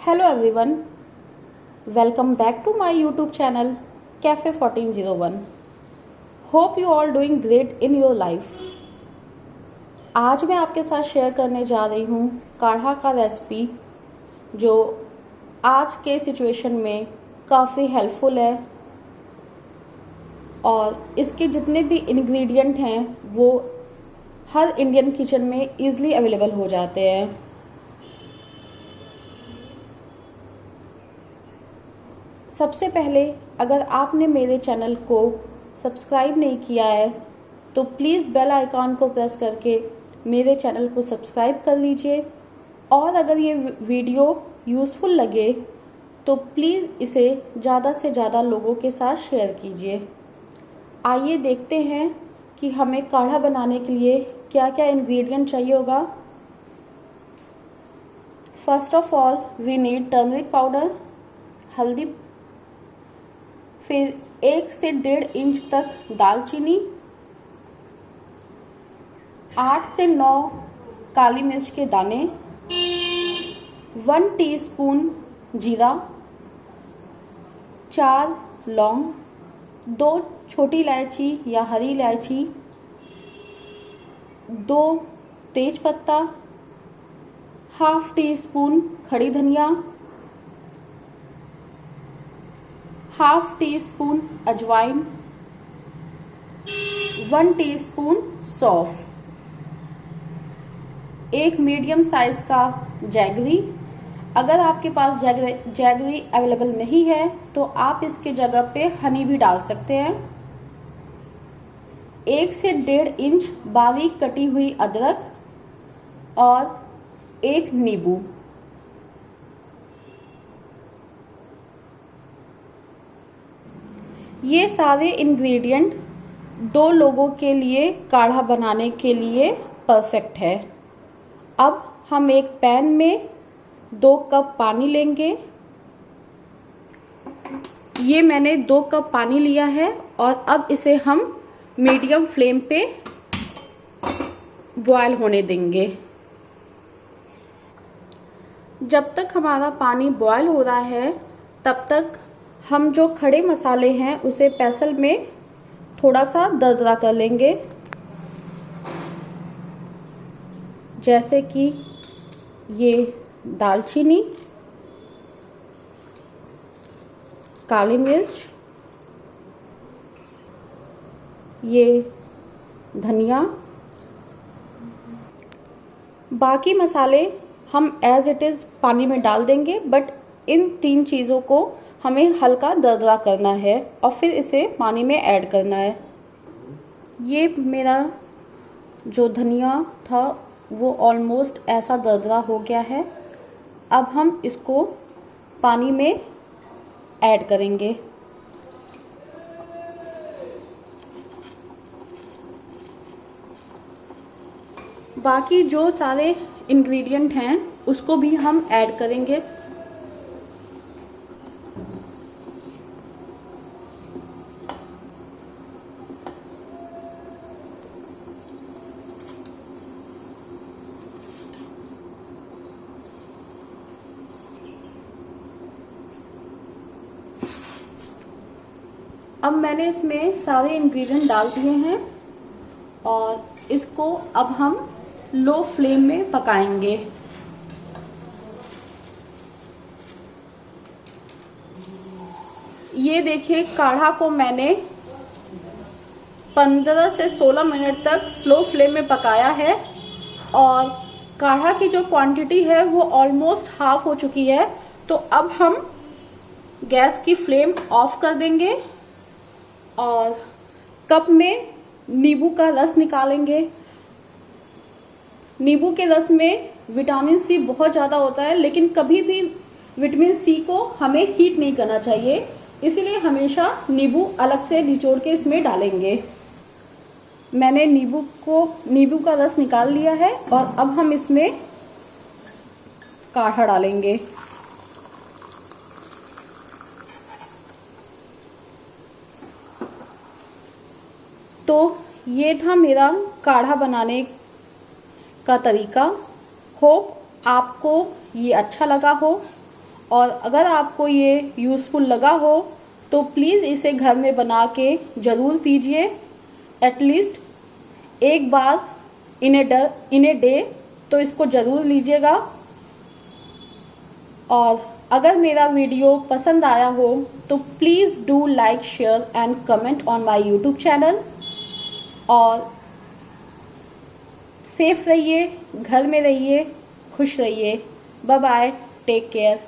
Hello everyone, welcome back to my YouTube channel Cafe 1401. Hope you all doing great in your life. आज मैं आपके साथ share करने जा रही हूँ काढ़ा का रेसिपी जो आज के सिचुएशन में काफ़ी हेल्पफुल है और इसके जितने भी इंग्रेडिएंट हैं वो हर इंडियन किचन में ईज़िली अवेलेबल हो जाते हैं। सबसे पहले अगर आपने मेरे चैनल को सब्सक्राइब नहीं किया है तो प्लीज़ बेल आइकॉन को प्रेस करके मेरे चैनल को सब्सक्राइब कर लीजिए और अगर ये वीडियो यूज़फुल लगे तो प्लीज़ इसे ज़्यादा से ज़्यादा लोगों के साथ शेयर कीजिए। आइए देखते हैं कि हमें काढ़ा बनाने के लिए क्या क्या इंग्रेडिएंट चाहिए होगा। First of all we need turmeric powder, हल्दी, फिर 1 से 1.5 इंच तक दालचीनी, 8 से 9 काली मिर्च के दाने, 1 टीस्पून जीरा, 4 लौंग, 2 छोटी इलायची या हरी इलायची, 2 तेज पत्ता, हाफ टी स्पून खड़ी धनिया, हाफ टी स्पून अजवाइन, 1 टीस्पून सौंफ, 1 मीडियम साइज का जैगरी। अगर आपके पास जैगरी अवेलेबल नहीं है तो आप इसके जगह पे हनी भी डाल सकते हैं। 1 से 1.5 इंच बारीक कटी हुई अदरक और 1 नींबू। ये सारे इंग्रेडिएंट 2 लोगों के लिए काढ़ा बनाने के लिए परफेक्ट है। अब हम एक पैन में 2 कप पानी लेंगे। ये मैंने 2 कप पानी लिया है और अब इसे हम मीडियम फ्लेम पे बॉयल होने देंगे। जब तक हमारा पानी बॉयल हो रहा है तब तक हम जो खड़े मसाले हैं उसे पैसल में थोड़ा सा दरदरा कर लेंगे, जैसे कि ये दालचीनी, काली मिर्च, ये धनिया। बाकी मसाले हम एज इट इज़ पानी में डाल देंगे, बट इन 3 चीज़ों को हमें हल्का दरदरा करना है और फिर इसे पानी में ऐड करना है। ये मेरा जो धनिया था वो ऑलमोस्ट ऐसा दरदरा हो गया है। अब हम इसको पानी में ऐड करेंगे। बाकी जो सारे इंग्रेडिएंट हैं उसको भी हम ऐड करेंगे। अब मैंने इसमें सारे इंग्रेडिएंट डाल दिए हैं और इसको अब हम लो फ्लेम में पकाएंगे। ये देखिए, काढ़ा को मैंने 15 से 16 मिनट तक स्लो फ्लेम में पकाया है और काढ़ा की जो क्वांटिटी है वो ऑलमोस्ट हाफ हो चुकी है। तो अब हम गैस की फ्लेम ऑफ कर देंगे और कप में नींबू का रस निकालेंगे। नींबू के रस में विटामिन सी बहुत ज़्यादा होता है, लेकिन कभी भी विटामिन सी को हमें हीट नहीं करना चाहिए, इसलिए हमेशा नींबू अलग से निचोड़ के इसमें डालेंगे। मैंने नींबू का रस निकाल लिया है और अब हम इसमें काढ़ा डालेंगे। तो ये था मेरा काढ़ा बनाने का तरीका। होप आपको ये अच्छा लगा हो और अगर आपको ये यूज़फुल लगा हो तो प्लीज़ इसे घर में बना के ज़रूर पीजिए, एटलीस्ट एक बार इन ए डे तो इसको ज़रूर लीजिएगा। और अगर मेरा वीडियो पसंद आया हो तो please do like, share and comment on my YouTube channel. और सेफ रहिए, घर में रहिए, खुश रहिए। Bye bye, take care.